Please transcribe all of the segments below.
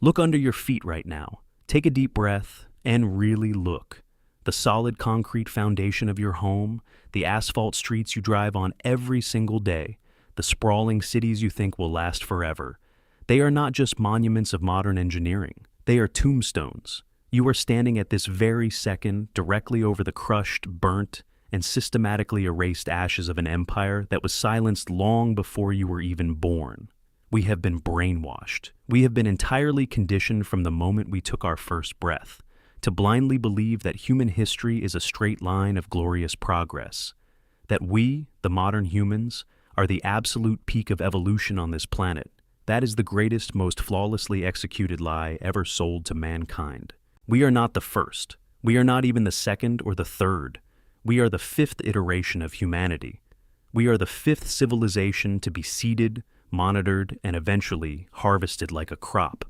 Look under your feet right now. Take a deep breath and really look. The solid concrete foundation of your home, the asphalt streets you drive on every single day, the sprawling cities you think will last forever. They are not just monuments of modern engineering. They are tombstones. You are standing at this very second directly over the crushed, burnt, and systematically erased ashes of an empire that was silenced long before you were even born. We have been brainwashed. We have been entirely conditioned from the moment we took our first breath to blindly believe that human history is a straight line of glorious progress, that we, the modern humans, are the absolute peak of evolution on this planet. That is the greatest, most flawlessly executed lie ever sold to mankind. We are not the first. We are not even the second or the third. We are the fifth iteration of humanity. We are the fifth civilization to be seeded, monitored, and eventually harvested like a crop.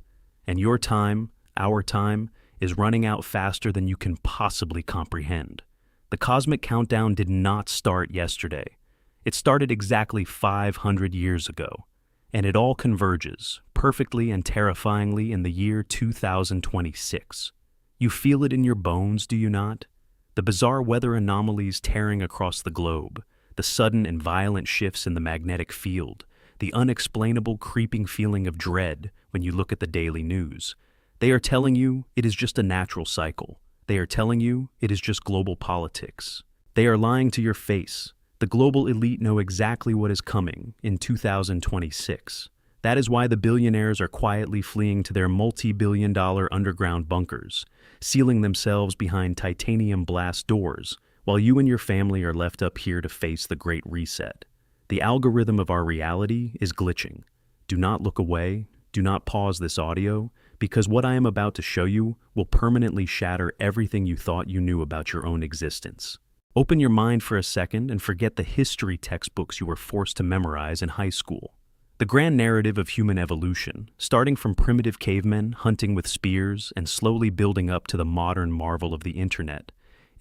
And your time, our time, is running out faster than you can possibly comprehend. The cosmic countdown did not start yesterday. It started exactly 500 years ago, and it all converges, perfectly and terrifyingly, in the year 2026. You feel it in your bones, do you not? The bizarre weather anomalies tearing across the globe, the sudden and violent shifts in the magnetic field, the unexplainable creeping feeling of dread when you look at the daily news. They are telling you it is just a natural cycle. They are telling you it is just global politics. They are lying to your face. The global elite know exactly what is coming in 2026. That is why the billionaires are quietly fleeing to their multi-billion-dollar underground bunkers, sealing themselves behind titanium blast doors, while you and your family are left up here to face the Great Reset. The algorithm of our reality is glitching. Do not look away. Do not pause this audio, because what I am about to show you will permanently shatter everything you thought you knew about your own existence. Open your mind for a second and forget the history textbooks you were forced to memorize in high school. The grand narrative of human evolution, starting from primitive cavemen hunting with spears and slowly building up to the modern marvel of the internet,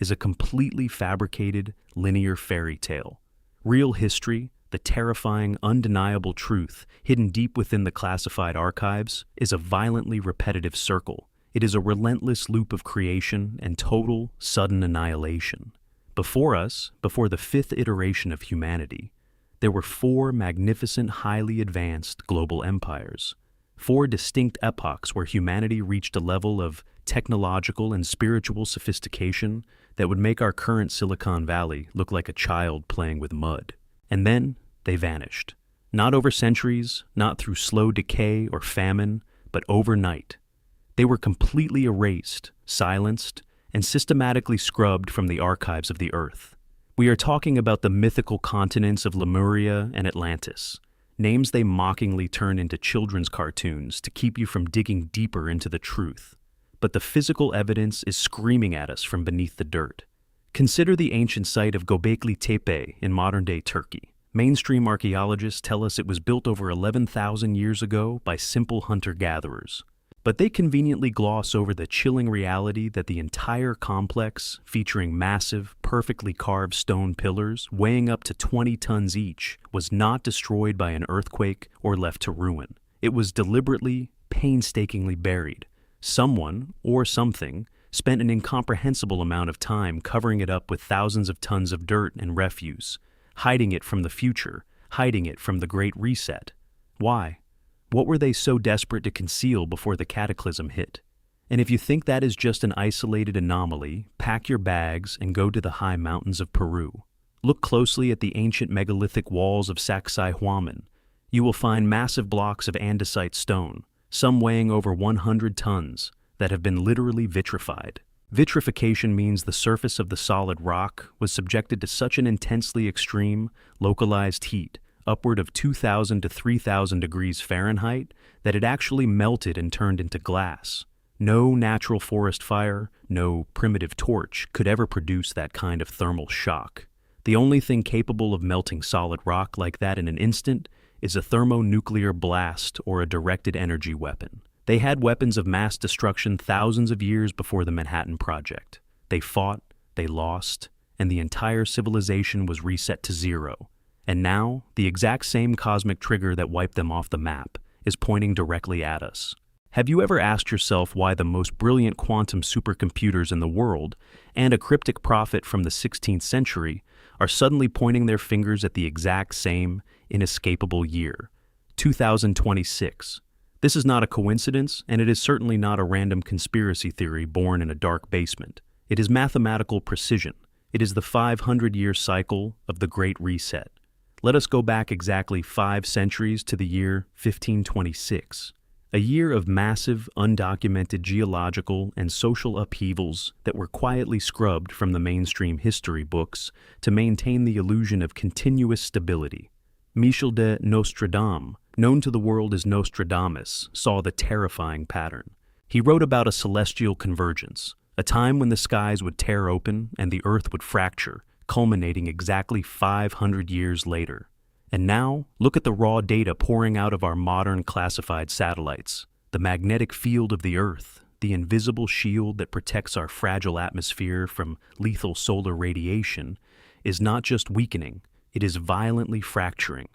is a completely fabricated, linear fairy tale. Real history, the terrifying, undeniable truth hidden deep within the classified archives, is a violently repetitive circle. It is a relentless loop of creation and total, sudden annihilation. Before us, before the fifth iteration of humanity, there were four magnificent, highly advanced global empires. Four distinct epochs where humanity reached a level of technological and spiritual sophistication that would make our current Silicon Valley look like a child playing with mud. And then they vanished. Not over centuries, not through slow decay or famine, but overnight. They were completely erased, silenced, and systematically scrubbed from the archives of the Earth. We are talking about the mythical continents of Lemuria and Atlantis, names they mockingly turn into children's cartoons to keep you from digging deeper into the truth. But the physical evidence is screaming at us from beneath the dirt. Consider the ancient site of Göbekli Tepe in modern-day Turkey. Mainstream archaeologists tell us it was built over 11,000 years ago by simple hunter-gatherers. But they conveniently gloss over the chilling reality that the entire complex, featuring massive, perfectly carved stone pillars weighing up to 20 tons each, was not destroyed by an earthquake or left to ruin. It was deliberately, painstakingly buried. Someone, or something, spent an incomprehensible amount of time covering it up with thousands of tons of dirt and refuse, hiding it from the future, hiding it from the Great Reset. Why? What were they so desperate to conceal before the cataclysm hit? And if you think that is just an isolated anomaly, pack your bags and go to the high mountains of Peru. Look closely at the ancient megalithic walls of Sacsayhuaman. You will find massive blocks of andesite stone, some weighing over 100 tons, that have been literally vitrified. Vitrification means the surface of the solid rock was subjected to such an intensely extreme, localized heat, upward of 2,000 to 3,000 degrees Fahrenheit, that it actually melted and turned into glass. No natural forest fire, no primitive torch could ever produce that kind of thermal shock. The only thing capable of melting solid rock like that in an instant is a thermonuclear blast or a directed energy weapon. They had weapons of mass destruction thousands of years before the Manhattan Project. They fought, they lost, and the entire civilization was reset to zero. And now, the exact same cosmic trigger that wiped them off the map is pointing directly at us. Have you ever asked yourself why the most brilliant quantum supercomputers in the world and a cryptic prophet from the 16th century are suddenly pointing their fingers at the exact same inescapable year, 2026? This is not a coincidence, and it is certainly not a random conspiracy theory born in a dark basement. It is mathematical precision. It is the 500-year cycle of the Great Reset. Let us go back exactly 5 centuries to the year 1526. A year of massive, undocumented geological and social upheavals that were quietly scrubbed from the mainstream history books to maintain the illusion of continuous stability. Michel de Nostradamus, known to the world as Nostradamus, saw the terrifying pattern. He wrote about a celestial convergence, a time when the skies would tear open and the earth would fracture, culminating exactly 500 years later. And now, look at the raw data pouring out of our modern classified satellites. The magnetic field of the Earth, the invisible shield that protects our fragile atmosphere from lethal solar radiation, is not just weakening, it is violently fracturing.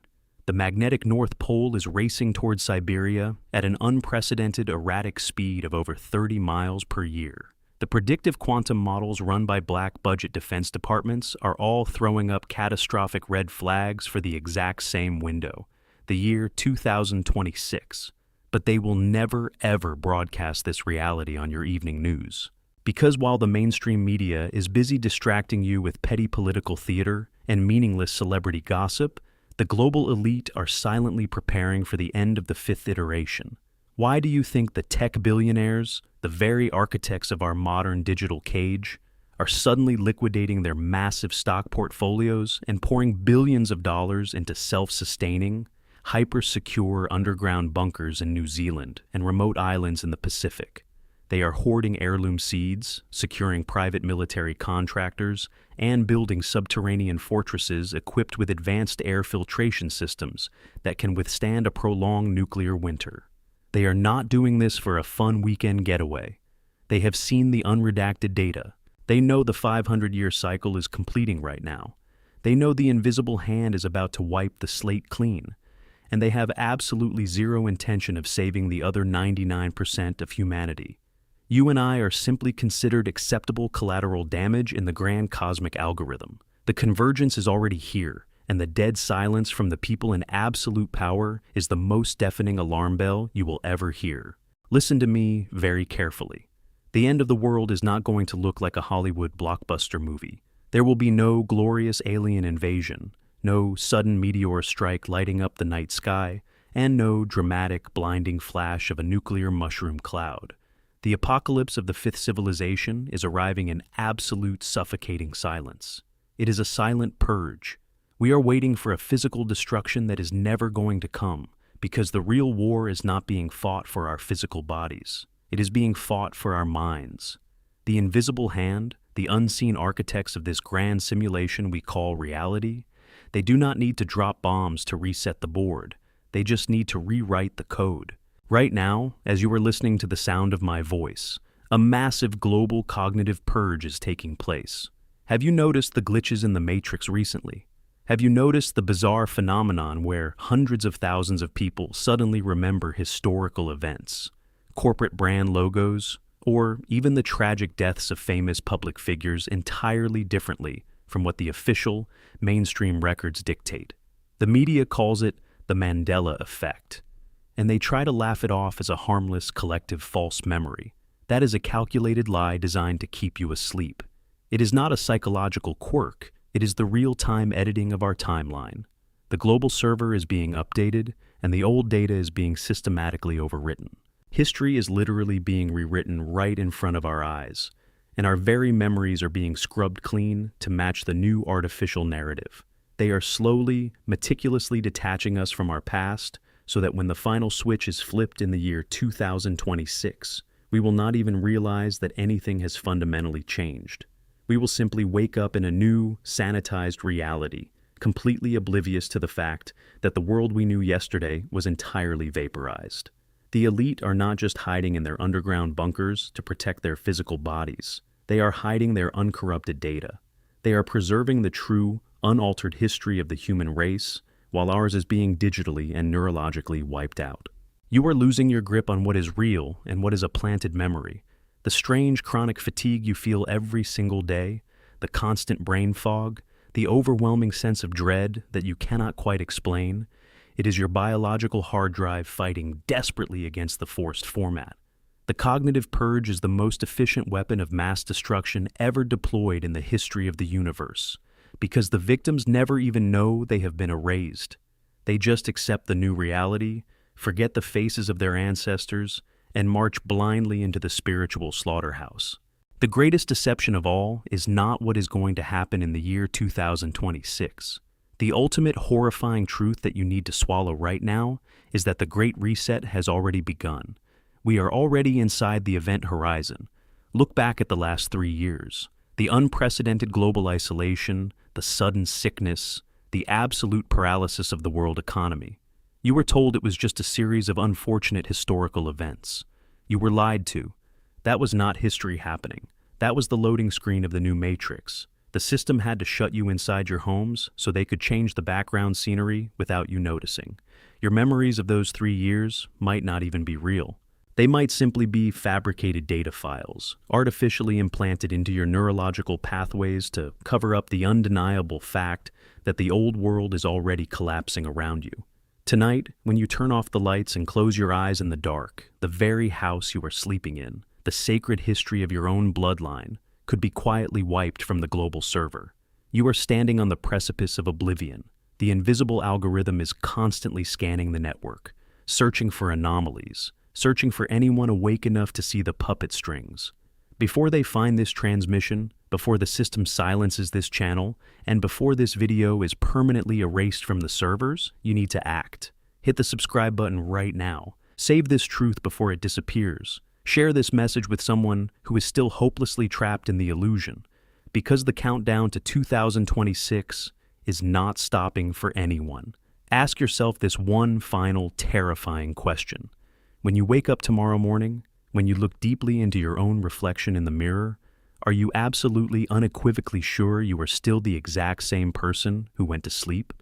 The magnetic North Pole is racing towards Siberia at an unprecedented erratic speed of over 30 miles per year. The predictive quantum models run by black budget defense departments are all throwing up catastrophic red flags for the exact same window, the year 2026. But they will never, ever broadcast this reality on your evening news. Because while the mainstream media is busy distracting you with petty political theater and meaningless celebrity gossip, the global elite are silently preparing for the end of the 5th iteration. Why do you think the tech billionaires, the very architects of our modern digital cage, are suddenly liquidating their massive stock portfolios and pouring billions of dollars into self-sustaining, hyper-secure underground bunkers in New Zealand and remote islands in the Pacific? They are hoarding heirloom seeds, securing private military contractors, and building subterranean fortresses equipped with advanced air filtration systems that can withstand a prolonged nuclear winter. They are not doing this for a fun weekend getaway. They have seen the unredacted data. They know the 500-year cycle is completing right now. They know the invisible hand is about to wipe the slate clean. And they have absolutely zero intention of saving the other 99% of humanity. You and I are simply considered acceptable collateral damage in the grand cosmic algorithm. The convergence is already here, and the dead silence from the people in absolute power is the most deafening alarm bell you will ever hear. Listen to me very carefully. The end of the world is not going to look like a Hollywood blockbuster movie. There will be no glorious alien invasion, no sudden meteor strike lighting up the night sky, and no dramatic, blinding flash of a nuclear mushroom cloud. The apocalypse of the 5th civilization is arriving in absolute suffocating silence. It is a silent purge. We are waiting for a physical destruction that is never going to come, because the real war is not being fought for our physical bodies. It is being fought for our minds. The invisible hand, the unseen architects of this grand simulation we call reality, they do not need to drop bombs to reset the board. They just need to rewrite the code. Right now, as you are listening to the sound of my voice, a massive global cognitive purge is taking place. Have you noticed the glitches in the Matrix recently? Have you noticed the bizarre phenomenon where hundreds of thousands of people suddenly remember historical events, corporate brand logos, or even the tragic deaths of famous public figures entirely differently from what the official, mainstream records dictate? The media calls it the Mandela effect, and they try to laugh it off as a harmless collective false memory. That is a calculated lie designed to keep you asleep. It is not a psychological quirk. It is the real-time editing of our timeline. The global server is being updated, and the old data is being systematically overwritten. History is literally being rewritten right in front of our eyes, and our very memories are being scrubbed clean to match the new artificial narrative. They are slowly, meticulously detaching us from our past so that when the final switch is flipped in the year 2026, we will not even realize that anything has fundamentally changed. We will simply wake up in a new, sanitized reality, completely oblivious to the fact that the world we knew yesterday was entirely vaporized. The elite are not just hiding in their underground bunkers to protect their physical bodies. They are hiding their uncorrupted data. They are preserving the true, unaltered history of the human race, while ours is being digitally and neurologically wiped out. You are losing your grip on what is real and what is a planted memory. The strange chronic fatigue you feel every single day, the constant brain fog, the overwhelming sense of dread that you cannot quite explain, it is your biological hard drive fighting desperately against the forced format. The cognitive purge is the most efficient weapon of mass destruction ever deployed in the history of the universe, because the victims never even know they have been erased. They just accept the new reality, forget the faces of their ancestors, and march blindly into the spiritual slaughterhouse. The greatest deception of all is not what is going to happen in the year 2026. The ultimate horrifying truth that you need to swallow right now is that the Great Reset has already begun. We are already inside the event horizon. Look back at the last 3 years. The unprecedented global isolation, the sudden sickness, the absolute paralysis of the world economy. You were told it was just a series of unfortunate historical events. You were lied to. That was not history happening. That was the loading screen of the new Matrix. The system had to shut you inside your homes so they could change the background scenery without you noticing. Your memories of those 3 years might not even be real. They might simply be fabricated data files, artificially implanted into your neurological pathways to cover up the undeniable fact that the old world is already collapsing around you. Tonight, when you turn off the lights and close your eyes in the dark, the very house you are sleeping in, the sacred history of your own bloodline, could be quietly wiped from the global server. You are standing on the precipice of oblivion. The invisible algorithm is constantly scanning the network, searching for anomalies, searching for anyone awake enough to see the puppet strings. Before they find this transmission, before the system silences this channel, and before this video is permanently erased from the servers, you need to act. Hit the subscribe button right now. Save this truth before it disappears. Share this message with someone who is still hopelessly trapped in the illusion, because the countdown to 2026 is not stopping for anyone. Ask yourself this one final terrifying question. When you wake up tomorrow morning, when you look deeply into your own reflection in the mirror, are you absolutely unequivocally sure you are still the exact same person who went to sleep?